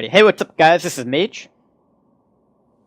Alrighty. Hey, what's up, guys? This is Mage.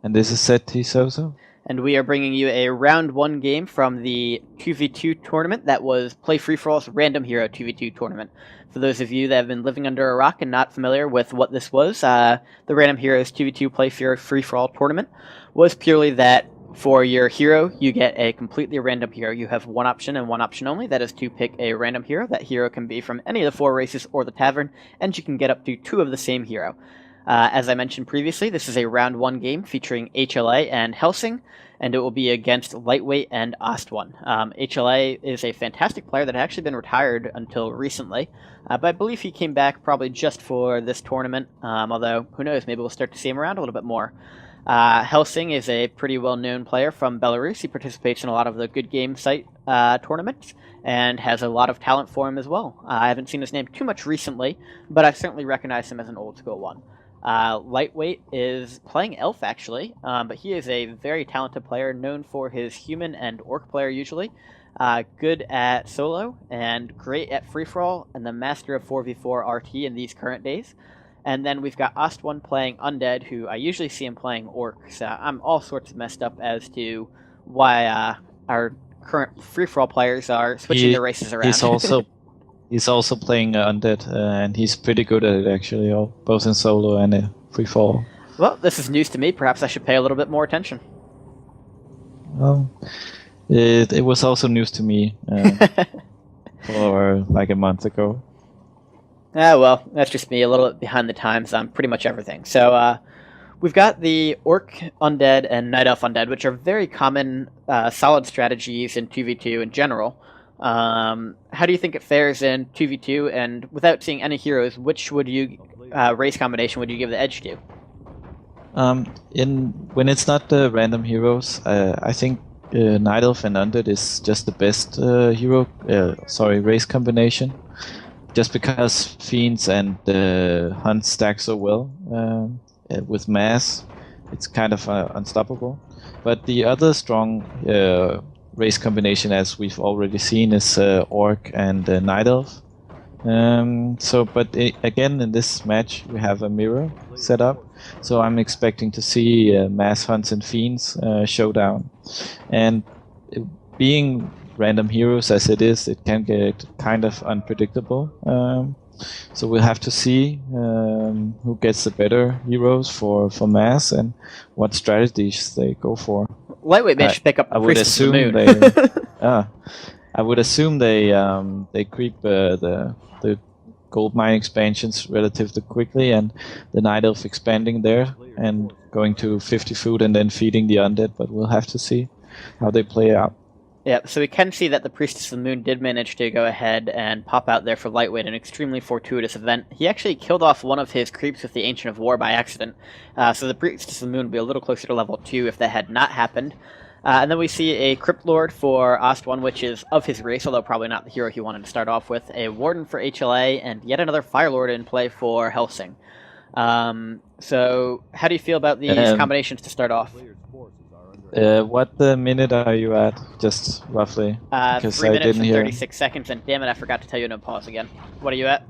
And this is Soso. And we are bringing you a round 1 game from the 2v2 tournament that was Play Free For All's Random Hero 2v2 tournament. For those of you that have been living under a rock and not familiar with what this was, the Random Heroes 2v2 Play Free For All tournament was purely that for your hero, you get a completely random hero. You have one option and one option only, that is to pick a random hero. That hero can be from any of the 4 races or the tavern, and you can get up to 2 of the same hero. As I mentioned previously, this is a round 1 game featuring HLA and Xelsing, and it will be against Lightweight and Ostone. HLA is a fantastic player that had actually been retired until recently, but I believe he came back probably just for this tournament, although who knows, maybe we'll start to see him around a little bit more. Xelsing is a pretty well-known player from Belarus. He participates in a lot of the Good Game site tournaments and has a lot of talent for him as well. I haven't seen his name too much recently, but I certainly recognize him as an old-school one. Lightweight is playing Elf, actually, but he is a very talented player, known for his human and orc player usually. Good at solo and great at free-for-all, and the master of 4v4 RT in these current days. And then we've got Ostone playing Undead, who I usually see him playing Orcs. I'm all sorts of messed up as to why our current free-for-all players are switching their races around. He's also playing Undead, and he's pretty good at it, actually, both in solo and free-for-all. Well, this is news to me. Perhaps I should pay a little bit more attention. Well, it was also news to me for like a month ago. Well, that's just me, a little bit behind the times on pretty much everything. So, we've got the Orc Undead and Night Elf Undead, which are very common, solid strategies in 2v2 in general. How do you think it fares in 2v2, and without seeing any heroes, which would you race combination would you give the edge to? When it's not the random heroes, I think Night Elf and Undead is just the best race combination. Just because Fiends and Hunt stack so well with Mass, it's kind of unstoppable. But the other strong race combination, as we've already seen, is Orc and Night Elf. Again, in this match, we have a mirror set up. So I'm expecting to see Mass Hunts and Fiends showdown. And being random heroes as it is, it can get kind of unpredictable. So we'll have to see who gets the better heroes for Mass and what strategies they go for. Lightweight may should pick up. I would assume they creep the gold mine expansions relatively quickly, and the Night Elf expanding there and going to 50 food and then feeding the undead. But we'll have to see how they play out. Yeah, so we can see that the Priestess of the Moon did manage to go ahead and pop out there for Lightweight, an extremely fortuitous event. He actually killed off one of his creeps with the Ancient of War by accident, so the Priestess of the Moon would be a little closer to level 2 if that had not happened. And then we see a Crypt Lord for Ostone, which is of his race, although probably not the hero he wanted to start off with, a Warden for HLA, and yet another Fire Lord in play for Xelsing. So how do you feel about these combinations to start off? What minute are you at, just roughly? 3 minutes and 36 seconds, and damn it, I forgot to tell you no pause again. What are you at?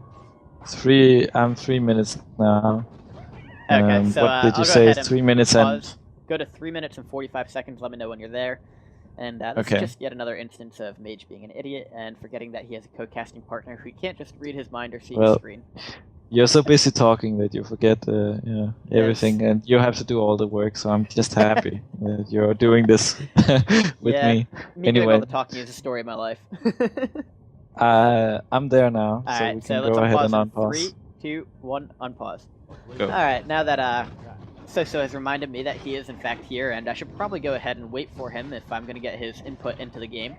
I'm 3 minutes now. Okay, so what did you say? 3 minutes pause. Go to 3 minutes and 45 seconds, let me know when you're there. And this is just yet another instance of Mage being an idiot and forgetting that he has a co-casting partner who can't just read his mind or see his screen. You're so busy talking that you forget everything, and you have to do all the work. So I'm just happy that you're doing this with me. Anyway, doing all the talking is a story of my life. I'm there now, all so right, we can go ahead and unpause. 3, 2, 1, unpause. Go. All right, now that Soso has reminded me that he is in fact here, and I should probably go ahead and wait for him if I'm going to get his input into the game.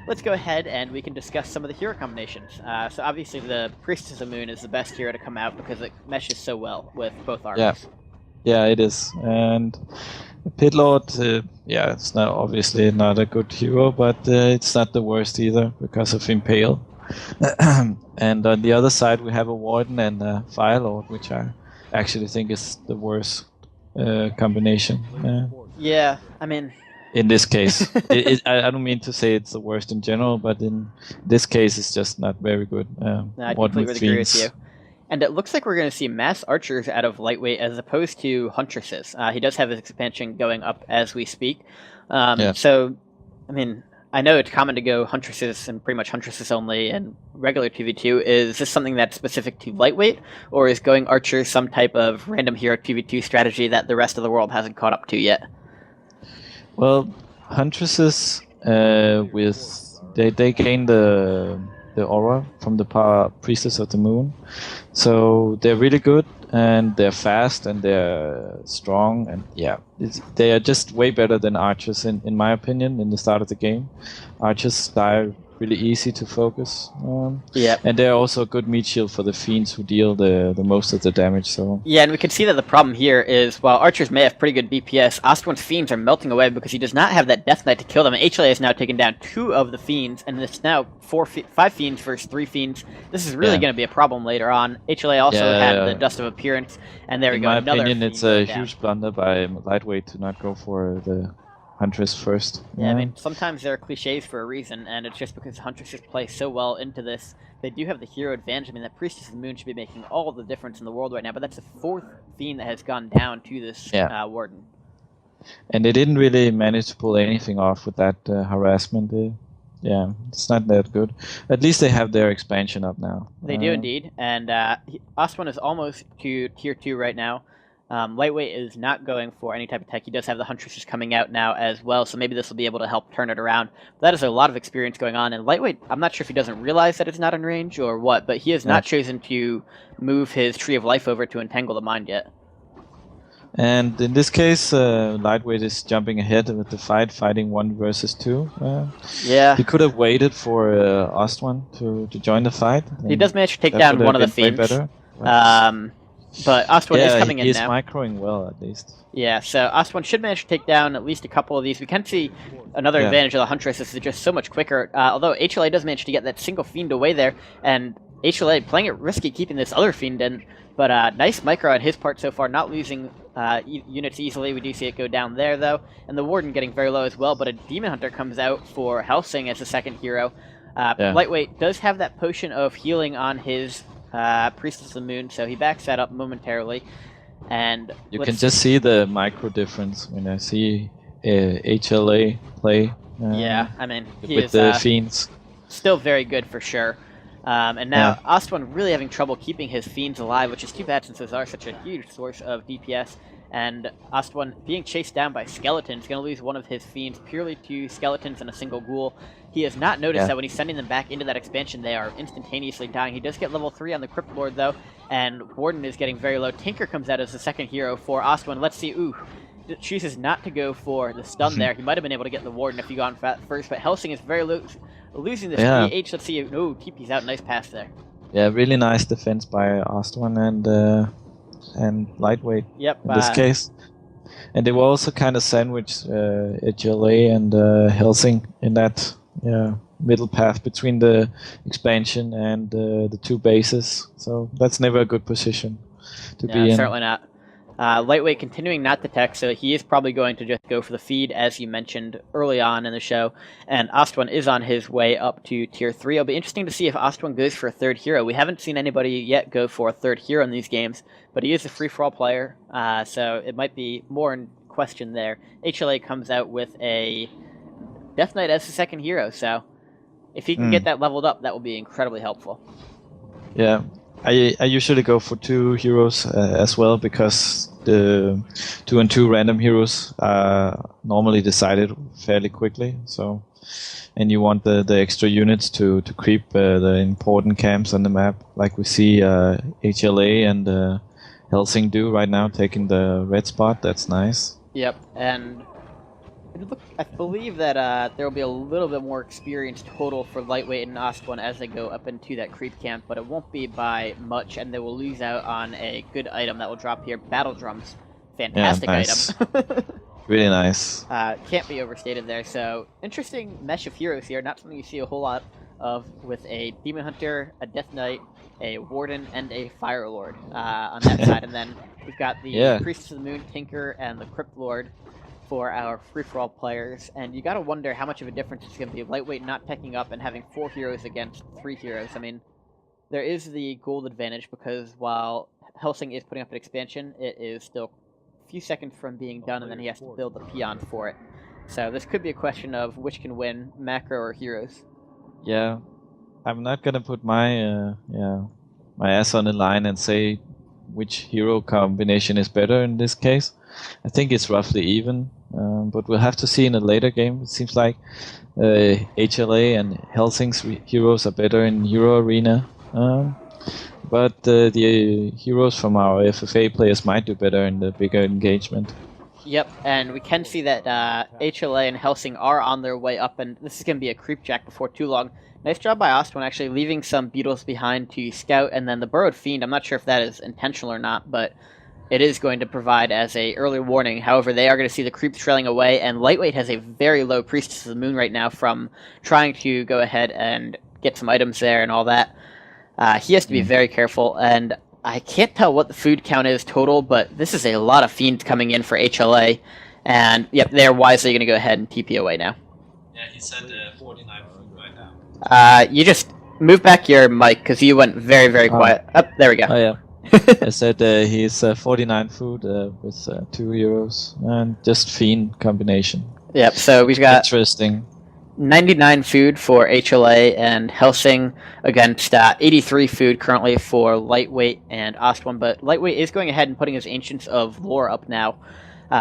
Let's go ahead and we can discuss some of the hero combinations. So obviously the Priestess of the Moon is the best hero to come out because it meshes so well with both armies. Yeah, it is. And Pit Lord, it's not obviously not a good hero, but it's not the worst either because of Impale. And on the other side we have a Warden and a Fire Lord, which I actually think is the worst combination. Yeah, I mean, in this case. I don't mean to say it's the worst in general, but in this case, it's just not very good. No, I completely agree with you. And it looks like we're going to see mass archers out of lightweight as opposed to huntresses. He does have his expansion going up as we speak. So, I mean, I know it's common to go huntresses and pretty much huntresses only and regular 2v2. Is this something that's specific to lightweight, or is going archers some type of random hero 2v2 strategy that the rest of the world hasn't caught up to yet? Well, huntresses they gain the aura from the priestess of the moon, so they're really good and they're fast and they're strong, and they are just way better than archers in my opinion. In the start of the game, archers die really easy to focus. And they're also a good meat shield for the fiends who deal the most of the damage. So yeah, and we can see that the problem here is while archers may have pretty good DPS, Ostone's fiends are melting away because he does not have that Death Knight to kill them. And HLA has now taken down 2 of the fiends, and it's now 5 fiends versus 3 fiends. This is really going to be a problem later on. HLA also had the Dust of Appearance, and there we go. In my opinion, it's a huge blunder by lightweight to not go for the Huntress first. Yeah, I mean, sometimes there are cliches for a reason, and it's just because Huntresses play so well into this. They do have the hero advantage. I mean, that Priestess of the Moon should be making all the difference in the world right now, but that's the 4th fiend that has gone down to this Warden. And they didn't really manage to pull anything off with that harassment. It's not that good. At least they have their expansion up now. They do indeed, and Ostone is almost to tier 2 right now. Lightweight is not going for any type of tech. He does have the Huntresses coming out now as well, so maybe this will be able to help turn it around. But that is a lot of experience going on, and Lightweight, I'm not sure if he doesn't realize that it's not in range or what, but he has not chosen to move his Tree of Life over to entangle the mind yet. And in this case, Lightweight is jumping ahead with the fighting 1 versus 2. He could have waited for Ostone to join the fight. He does manage to take down one of the fiends. Better. But Ostone is coming in now. He is microing well, at least. Yeah, so Ostone should manage to take down at least a couple of these. We can see another advantage of the Huntress is just so much quicker. Although HLA does manage to get that single fiend away there, and HLA playing it risky keeping this other fiend in. But nice micro on his part so far, not losing units easily. We do see it go down there, though. And the Warden getting very low as well, but a Demon Hunter comes out for Xelsing as the second hero. Lightweight does have that potion of healing on his Priestess of the Moon, so he backs that up momentarily. And you can just see the micro difference when I see HLA play. I mean, he with is the fiends. Still very good for sure. And now Ostone really having trouble keeping his fiends alive, which is too bad since those are such a huge source of DPS. And Ostone being chased down by skeletons, going to lose one of his fiends purely to skeletons and a single ghoul. He has not noticed that when he's sending them back into that expansion, they are instantaneously dying. He does get level 3 on the Crypt Lord, though, and Warden is getting very low. Tinker comes out as the second hero for Ostone. Let's see, chooses not to go for the stun there. He might have been able to get the Warden if he gone first, but Xelsing is very losing this PH. Let's see, TP's out, nice pass there. Yeah, really nice defense by Ostone and Lightweight in this case. And they were also kind of sandwiched, HLA and Xelsing in that middle path between the expansion and the 2 bases. So that's never a good position to be in. Certainly not. Lightweight continuing not to tech, so he is probably going to just go for the feed, as you mentioned early on in the show. And Ostone is on his way up to tier 3. It'll be interesting to see if Ostone goes for a 3rd hero. We haven't seen anybody yet go for a 3rd hero in these games, but he is a free-for-all player, so it might be more in question there. HLA comes out with a Death Knight as the 2nd hero, so if he can get that leveled up, that will be incredibly helpful. Yeah. I usually go for 2 heroes as well, because the 2 and 2 random heroes are normally decided fairly quickly. So, and you want the extra units to creep the important camps on the map, like we see HLA and Xelsing do right now, taking the red spot. That's nice. Yep, and I believe that there will be a little bit more experience total for Lightweight and Ostone as they go up into that creep camp, but it won't be by much, and they will lose out on a good item that will drop here. Battle Drums. Fantastic item. Really nice. Can't be overstated there. So, interesting mesh of heroes here. Not something you see a whole lot of with a Demon Hunter, a Death Knight, a Warden, and a Fire Lord on that side. And then we've got the Priestess of the Moon, Tinker, and the Crypt Lord for our free-for-all players, and you gotta wonder how much of a difference it's gonna be. Lightweight not teching up and having 4 heroes against 3 heroes. I mean, there is the gold advantage because while Xelsing is putting up an expansion, it is still a few seconds from being done, and then he has to build a peon for it. So this could be a question of which can win, macro or heroes. Yeah, I'm not gonna put my my ass on the line and say which hero combination is better in this case. I think it's roughly even, but we'll have to see in a later game. It seems like HLA and Helsing's heroes are better in Hero Arena, but the heroes from our FFA players might do better in the bigger engagement. Yep, and we can see that HLA and Xelsing are on their way up, and this is going to be a creep jack before too long. Nice job by Ostone, actually leaving some beetles behind to scout, and then the Burrowed Fiend, I'm not sure if that is intentional or not, but it is going to provide as a early warning. However, they are going to see the creeps trailing away, and Lightweight has a very low Priestess of the Moon right now from trying to go ahead and get some items there and all that. He has to be very careful, and I can't tell what the food count is total, but this is a lot of fiends coming in for HLA, and yep, they're wisely going to go ahead and TP away now. Yeah, he said 49 food right now. You just move back your mic because you went very, very quiet. Oh, there we go. Oh yeah. I said he's 49 food with 2 euros and just fiend combination. Yep. So we've got interesting. 99 food for HLA and Xelsing against 83 food currently for Lightweight and Ostone, but Lightweight is going ahead and putting his Ancients of Lore up now,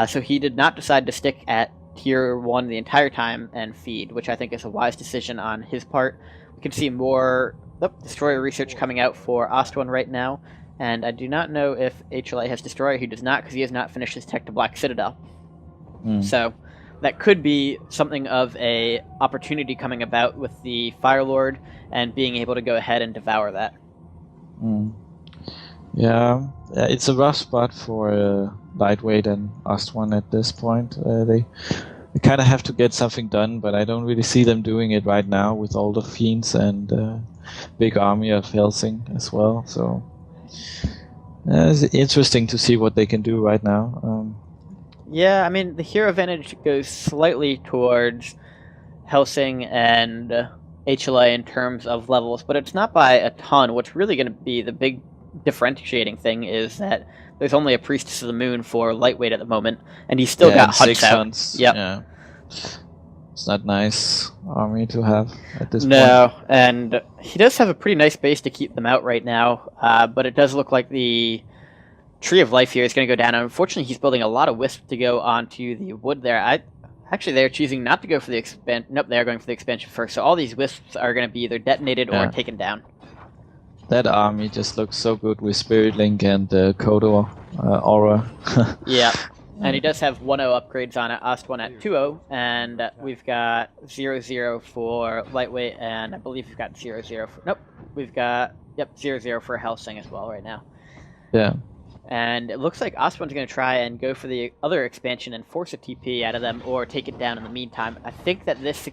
so he did not decide to stick at Tier 1 the entire time and feed, which I think is a wise decision on his part. We can see more Destroyer research coming out for Ostone right now, and I do not know if HLA has Destroyer. He does not, because he has not finished his Tech to Black Citadel. So that could be something of a opportunity coming about with the Fire Lord and being able to go ahead and devour that. Yeah, it's a rough spot for Lightweight and Ostone at this point. They kind of have to get something done, but I don't really see them doing it right now with all the fiends and big army of Xelsing as well. So it's interesting to see what they can do right now. Yeah, I mean, the hero advantage goes slightly towards Xelsing and HLA in terms of levels, but it's not by a ton. What's really going to be the big differentiating thing is that there's only a Priestess of the Moon for Lightweight at the moment, and he's still got Hunts out. Hunts. Yep. Yeah. It's not nice army to have at this point. No, and he does have a pretty nice base to keep them out right now, but it does look like the Tree of Life here is going to go down. Unfortunately, he's building a lot of wisp to go onto the wood there. Actually, they're choosing not to go for the expansion. Nope, they are going for the expansion first. So all these wisps are going to be either detonated or taken down. That army just looks so good with Spirit Link and Kodo Aura. Yeah, and he does have 1-0 upgrades on it. Ostone at 2-0, and we've got 0-0 for Lightweight, and I believe we've got 0-0 for... Nope, we've got 0-0 for Xelsing as well right now. Yeah. And it looks like Ostone's going to try and go for the other expansion and force a TP out of them or take it down in the meantime. I think that this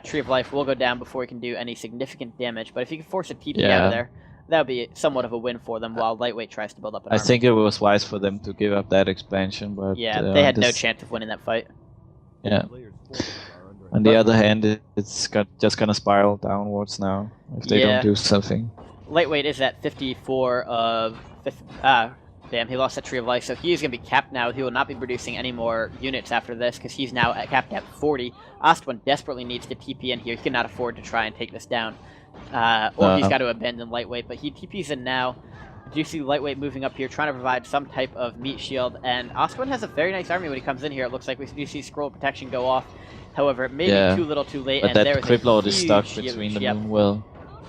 Tree of Life will go down before he can do any significant damage, but if he can force a TP out of there, that would be somewhat of a win for them while Lightweight tries to build up an army. I think it was wise for them to give up that expansion, but... Yeah, they had no chance of winning that fight. Yeah. On the other hand, it's just going to spiral downwards now if they don't do something. Lightweight is at 54 of... damn, he lost that Tree of Life, so he is going to be capped now. He will not be producing any more units after this, because he's now capped at 40. Ostone desperately needs to TP in here. He cannot afford to try and take this down. Or he's got to abandon Lightweight, but he TPs in now. I do see Lightweight moving up here, trying to provide some type of meat shield, and Ostone has a very nice army when he comes in here. It looks like we do see Scroll Protection go off. However, it may be too little too late, but and that there is Crypt Lord is stuck huge between the Moonwell.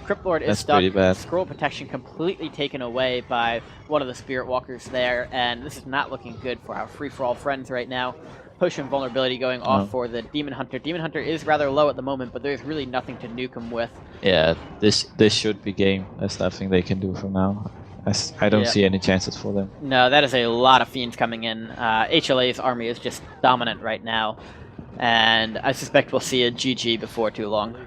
Crypt Lord is stuck. Scroll Protection completely taken away by one of the Spirit Walkers there, and this is not looking good for our free-for-all friends right now. Potion Vulnerability going off for the Demon Hunter. Demon Hunter is rather low at the moment, but there's really nothing to nuke him with. Yeah, this should be game. There's nothing they can do from now. I don't see any chances for them. No, that is a lot of fiends coming in. HLA's army is just dominant right now, and I suspect we'll see a GG before too long.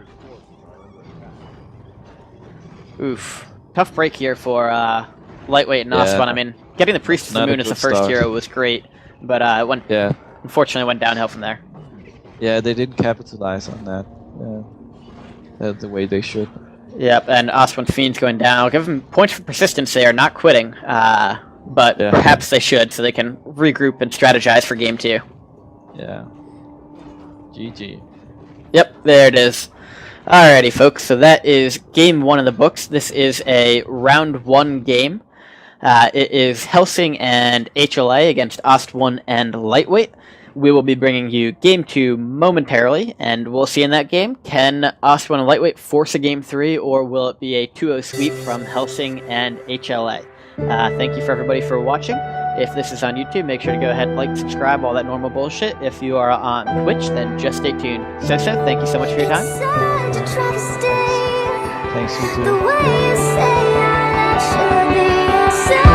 Oof. Tough break here for Lightweight and Ostone. I mean, getting the Priest of the Moon as the first hero was great, but unfortunately went downhill from there. Yeah, they didn't capitalize on that the way they should. Yep, and Ostone Fiend's going down. I'll give them points for persistence. They are not quitting, but Yeah. perhaps they should, so they can regroup and strategize for game 2. Yeah. GG. Yep, there it is. Alrighty, folks, so that is game 1 of the books. This is a round 1 game. It is Xelsing and HLA against Ostone and Lightweight. We will be bringing you game 2 momentarily, and we'll see in that game, can Ostone and Lightweight force a game 3, or will it be a 2-0 sweep from Xelsing and HLA? Thank you for everybody for watching. If this is on YouTube, make sure to go ahead and like, subscribe, all that normal bullshit. If you are on Twitch, then just stay tuned. So, thank you so much for your time. Thanks, you too. The way you say I should be so